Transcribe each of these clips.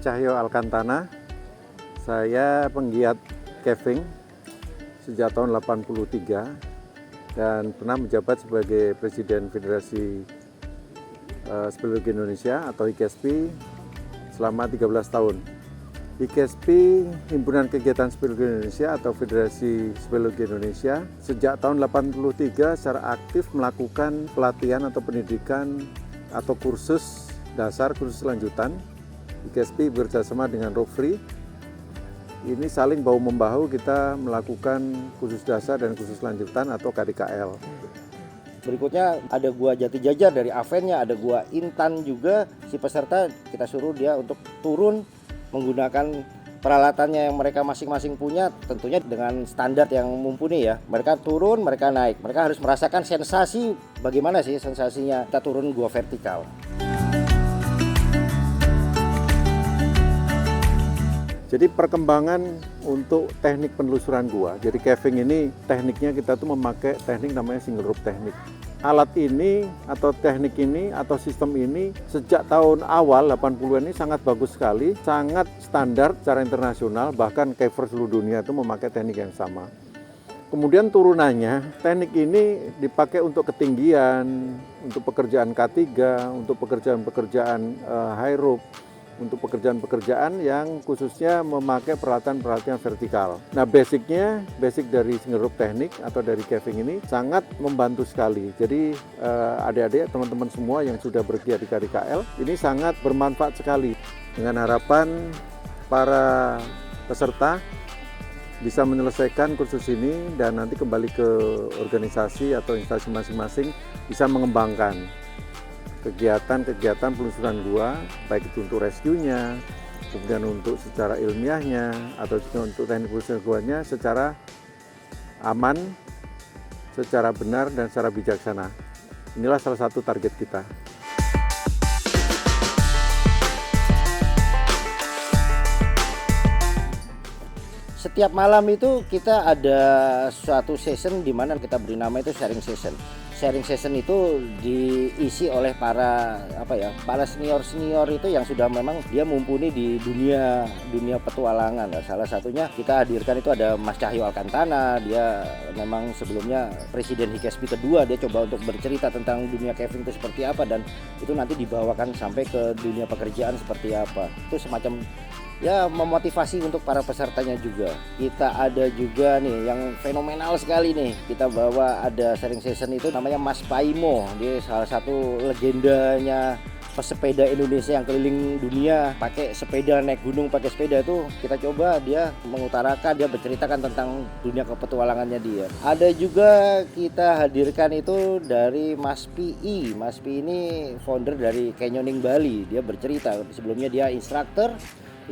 Cahyo Alcantana. Saya penggiat caving sejak tahun 83 dan pernah menjabat sebagai Presiden Federasi Speleologi Indonesia atau HIKSP selama 13 tahun. HIKSP, Himpunan Kegiatan Speleologi Indonesia atau Federasi Speleologi Indonesia, sejak tahun 83 secara aktif melakukan pelatihan atau pendidikan atau kursus dasar, kursus lanjutan. HIKSP bekerjasama dengan Rofri. Ini saling bahu-membahu kita melakukan kursus dasar dan kursus lanjutan atau KDKL. Berikutnya ada gua Jati Jajar dari Avennya, ada gua Intan juga. Si peserta kita suruh dia untuk turun menggunakan peralatannya yang mereka masing-masing punya, tentunya dengan standar yang mumpuni ya. Mereka turun, mereka naik. Mereka harus merasakan sensasi, bagaimana sih sensasinya kita turun gua vertikal. Jadi perkembangan untuk teknik penelusuran gua. Jadi caving ini tekniknya kita tuh memakai teknik namanya single rope teknik. Alat ini atau teknik ini atau sistem ini sejak tahun awal 80-an ini sangat bagus sekali, sangat standar secara internasional, bahkan caver seluruh dunia itu memakai teknik yang sama. Kemudian turunannya, teknik ini dipakai untuk ketinggian, untuk pekerjaan K3, untuk pekerjaan-pekerjaan high rope, untuk pekerjaan-pekerjaan yang khususnya memakai peralatan-peralatan vertikal. Nah, basic dari single rope teknik atau dari caving ini sangat membantu sekali. Jadi adik-adik, teman-teman semua yang sudah bergiat di KDKL ini sangat bermanfaat sekali. Dengan harapan para peserta bisa menyelesaikan kursus ini dan nanti kembali ke organisasi atau instansi masing-masing bisa mengembangkan kegiatan-kegiatan penelusuran gua, baik itu untuk rescue-nya, kemudian untuk secara ilmiahnya, atau juga untuk teknik penelusuran guanya secara aman, secara benar, dan secara bijaksana. Inilah salah satu target kita. Setiap malam itu kita ada suatu session di mana kita beri nama itu sharing session. Sharing session itu diisi oleh para senior itu yang sudah memang dia mumpuni di dunia petualangan. Salah satunya kita hadirkan itu ada Mas Cahyo Alcantana. Dia memang sebelumnya Presiden HIKSP kedua. Dia coba untuk bercerita tentang dunia caving itu seperti apa dan itu nanti dibawakan sampai ke dunia pekerjaan seperti apa. Itu semacam ya memotivasi untuk para pesertanya juga. Kita ada juga nih yang fenomenal sekali nih. Kita bawa ada sharing session itu namanya Mas Paimo. Dia salah satu legendanya pesepeda Indonesia yang keliling dunia pakai sepeda, naik gunung pakai sepeda. Itu kita coba dia mengutarakan, dia berceritakan tentang dunia kepetualangannya dia. Ada juga kita hadirkan itu dari Mas Pi. Mas Pi ini founder dari Canyoning Bali. Dia bercerita sebelumnya dia instruktur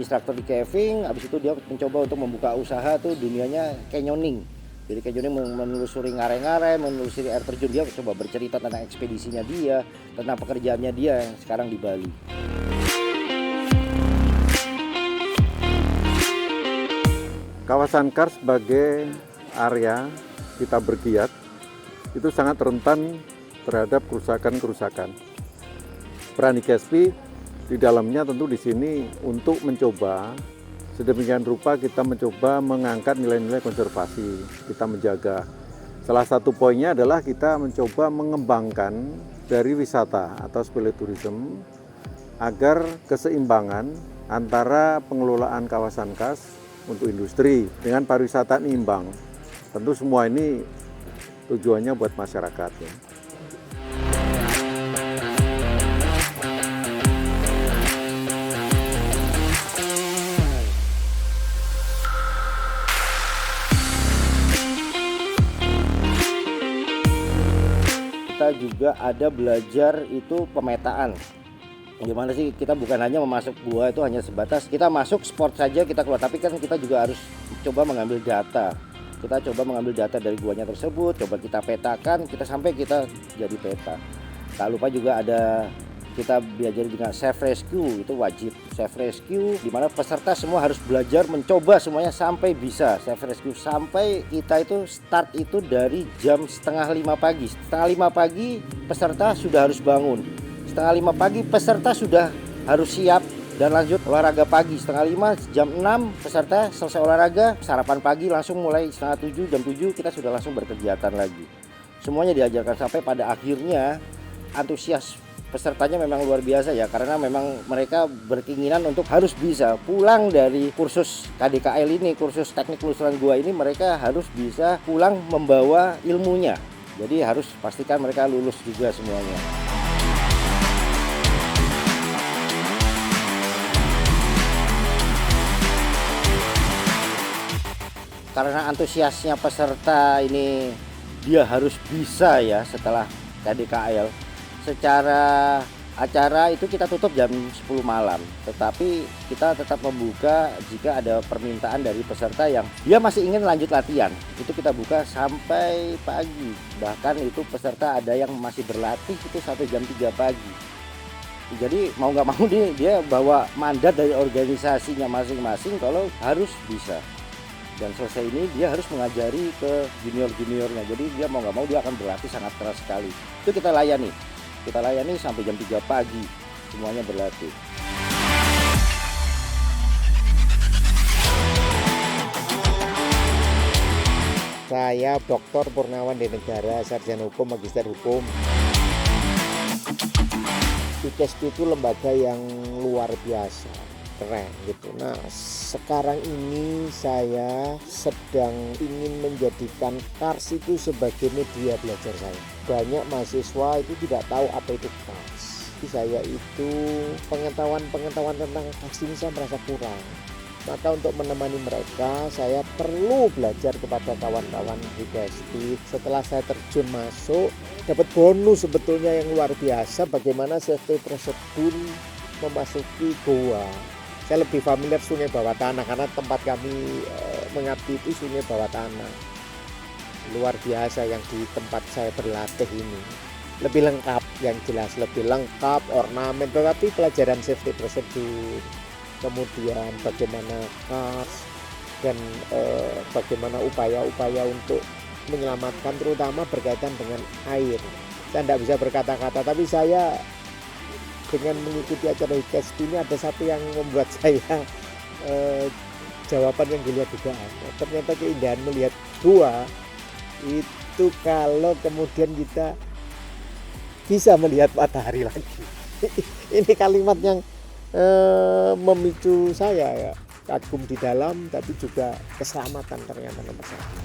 di caving, habis itu dia mencoba untuk membuka usaha tuh dunianya canyoning. Jadi canyoning menelusuri ngarai-ngarai, menelusuri air terjun. Dia coba bercerita tentang ekspedisinya dia, tentang pekerjaannya dia yang sekarang di Bali. Kawasan Kars sebagai area kita bergiat itu sangat rentan terhadap kerusakan-kerusakan. Peran HIKSP di dalamnya tentu di sini untuk mencoba sedemikian rupa kita mencoba mengangkat nilai-nilai konservasi, kita menjaga. Salah satu poinnya adalah kita mencoba mengembangkan dari wisata atau speleotourism agar keseimbangan antara pengelolaan kawasan Kars untuk industri dengan pariwisata imbang. Tentu semua ini tujuannya buat masyarakat ya. Kita juga ada belajar itu pemetaan. Gimana sih kita bukan hanya memasuk gua itu hanya sebatas kita masuk sport saja kita keluar, tapi kan kita juga harus coba mengambil data. Kita coba mengambil data dari guanya tersebut, coba kita petakan, kita jadi peta. Tak lupa juga ada kita belajar dengan self rescue, itu wajib self rescue di mana peserta semua harus belajar mencoba semuanya sampai bisa self rescue, sampai kita itu start itu dari jam 4:30 pagi. 4:30 pagi peserta sudah harus bangun. 4:30 pagi peserta sudah harus siap dan lanjut olahraga pagi setengah 5, jam 6 peserta selesai olahraga, sarapan pagi langsung mulai setengah 7, jam 7 kita sudah langsung berkegiatan lagi. Semuanya diajarkan sampai pada akhirnya antusias pesertanya memang luar biasa ya, karena memang mereka berkeinginan untuk harus bisa pulang dari kursus KDKL ini, kursus teknik penelusuran gua ini, mereka harus bisa pulang membawa ilmunya. Jadi harus pastikan mereka lulus juga semuanya. Karena antusiasnya peserta ini, dia harus bisa ya setelah KDKL. Secara acara itu kita tutup jam 10 malam, tetapi kita tetap membuka jika ada permintaan dari peserta yang dia masih ingin lanjut latihan. Itu kita buka sampai pagi. Bahkan itu peserta ada yang masih berlatih itu sampai jam 3 pagi. Jadi mau nggak mau dia bawa mandat dari organisasinya masing-masing kalau harus bisa. Dan selesai ini dia harus mengajari ke junior-juniornya. Jadi dia mau nggak mau dia akan berlatih sangat keras sekali. Itu kita layani sampai jam 3 pagi semuanya berlatih. Saya Dr. Purnawan Denegara, sarjana hukum, magister hukum. IKESP itu lembaga yang luar biasa, keren gitu. Nah, sekarang ini saya sedang ingin menjadikan KARS itu sebagai media belajar saya. Banyak mahasiswa itu tidak tahu apa itu KARS. Saya itu pengetahuan tentang KARS ini saya merasa kurang. Maka untuk menemani mereka, saya perlu belajar kepada kawan-kawan di IKESP. Setelah saya terjun masuk, dapat bonus sebetulnya yang luar biasa. Bagaimana safety prosedur memasuki goa. Saya lebih familiar sungai bawah tanah karena tempat kami mengabdi itu sungai bawah tanah. Luar biasa yang di tempat saya berlatih ini. Lebih lengkap, yang jelas lebih lengkap, ornamen, tetapi pelajaran safety prosedur. Kemudian bagaimana KARS dan bagaimana upaya-upaya untuk menyelamatkan, terutama berkaitan dengan air. Saya tidak bisa berkata-kata, tapi saya dengan mengikuti acara IKESP ini ada satu yang membuat saya jawaban yang di luar dugaan. Ternyata keindahan melihat gua itu kalau kemudian kita bisa melihat matahari lagi. Ini kalimat yang memicu saya ya, kagum di dalam tapi juga keselamatan ternyata nomor satu.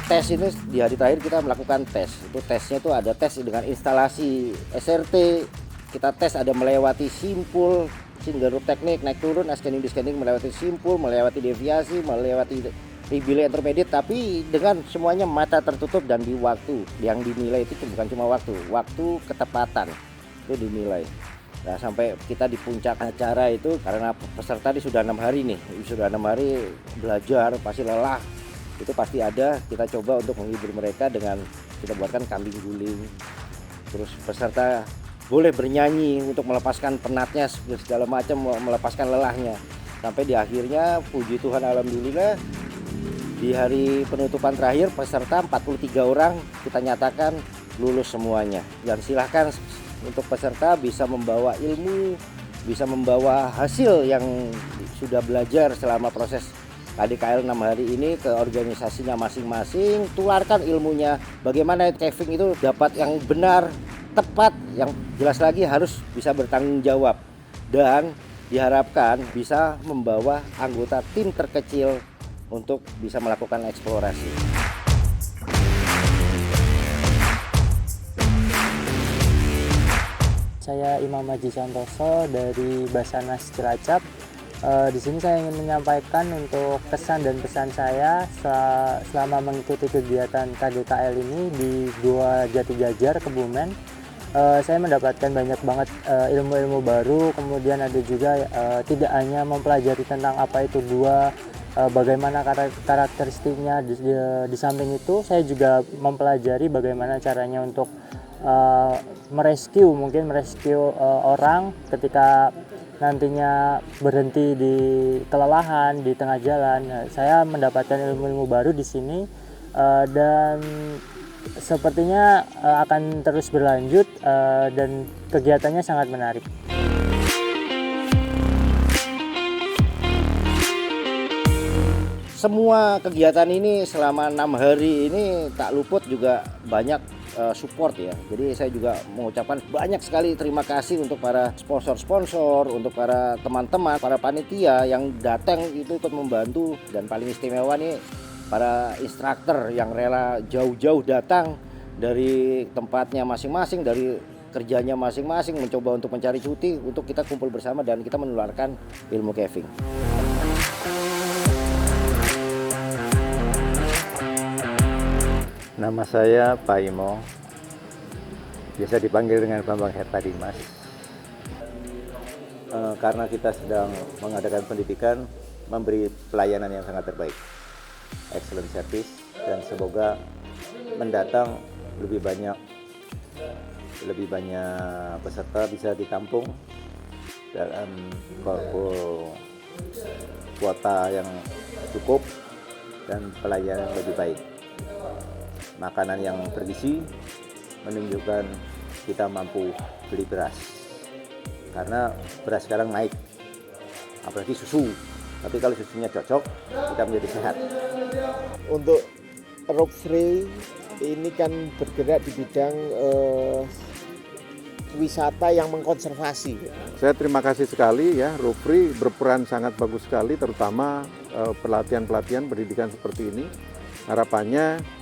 Tes ini di hari terakhir kita melakukan tes. Itu tesnya itu ada tes dengan instalasi SRT, kita tes ada melewati simpul, single rope teknik, naik turun, scanning di scanning, melewati simpul, melewati deviasi, melewati relay intermediate, tapi dengan semuanya mata tertutup dan di waktu yang dinilai itu bukan cuma waktu ketepatan itu dinilai. Nah, sampai kita di puncak acara itu karena peserta sudah 6 hari nih, sudah 6 hari belajar, pasti lelah. Itu pasti ada, kita coba untuk menghibur mereka dengan kita buatkan kambing guling. Terus peserta boleh bernyanyi untuk melepaskan penatnya segala macam, melepaskan lelahnya. Sampai di akhirnya puji Tuhan alhamdulillah di hari penutupan terakhir peserta 43 orang kita nyatakan lulus semuanya. Dan silahkan untuk peserta bisa membawa ilmu, bisa membawa hasil yang sudah belajar selama proses KDKL 6 hari ini ke organisasinya masing-masing. Tularkan ilmunya, bagaimana caving itu dapat yang benar, tepat, yang jelas lagi harus bisa bertanggung jawab. Dan diharapkan bisa membawa anggota tim terkecil untuk bisa melakukan eksplorasi. Saya Imam Haji Santoso dari Basarnas Cilacap. Di sini saya ingin menyampaikan untuk kesan dan pesan saya selama mengikuti kegiatan KDKL ini di Goa Jati Jajar, Kebumen. Saya mendapatkan banyak banget ilmu-ilmu baru, kemudian ada juga tidak hanya mempelajari tentang apa itu gua, bagaimana karakteristiknya, di samping itu saya juga mempelajari bagaimana caranya untuk merescue orang ketika nantinya berhenti di kelelahan di tengah jalan. Saya mendapatkan ilmu-ilmu baru di sini dan sepertinya akan terus berlanjut dan kegiatannya sangat menarik. Semua kegiatan ini selama 6 hari ini tak luput juga banyak support ya. Jadi saya juga mengucapkan banyak sekali terima kasih untuk para sponsor-sponsor, untuk para teman-teman, para panitia yang datang itu ikut membantu, dan paling istimewa nih para instruktur yang rela jauh-jauh datang dari tempatnya masing-masing, dari kerjanya masing-masing, mencoba untuk mencari cuti untuk kita kumpul bersama dan kita menularkan ilmu caving. Nama saya Pak Imo, biasa dipanggil dengan Bambang Hertadimas. Karena kita sedang mengadakan pendidikan, memberi pelayanan yang sangat terbaik, excellent service, dan semoga mendatang lebih banyak peserta bisa ditampung dalam kuota yang cukup dan pelayanan yang lebih baik. Makanan yang bergizi menunjukkan kita mampu beli beras, karena beras sekarang naik, apalagi susu. Tapi kalau susunya cocok, kita menjadi sehat. Untuk Rope Free ini kan bergerak di bidang wisata yang mengkonservasi. Saya terima kasih sekali ya, Rope Free berperan sangat bagus sekali, terutama pelatihan-pelatihan pendidikan seperti ini. Harapannya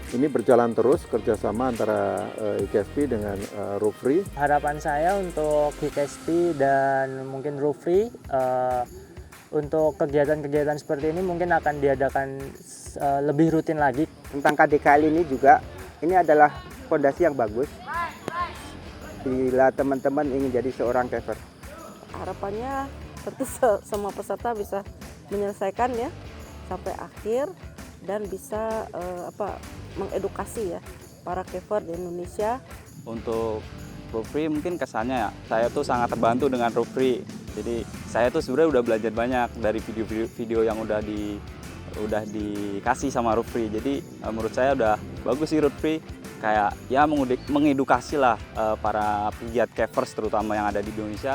ini berjalan terus kerjasama antara IKSP dengan Rope Free. Harapan saya untuk HKSP dan mungkin Rope Free untuk kegiatan-kegiatan seperti ini mungkin akan diadakan lebih rutin lagi. Tentang KDKL ini juga, ini adalah fondasi yang bagus bila teman-teman ingin jadi seorang caver. Harapannya tentu semua peserta bisa menyelesaikan ya sampai akhir dan bisa mengedukasi ya para caver di Indonesia. Untuk Rope Free mungkin kesannya ya, saya tuh sangat terbantu dengan Rope Free. Jadi saya tuh sebenarnya udah belajar banyak dari video-video yang udah dikasih sama Rope Free. Jadi menurut saya udah bagus sih Rope Free, kayak ya mengedukasi lah para pegiat cavers terutama yang ada di Indonesia.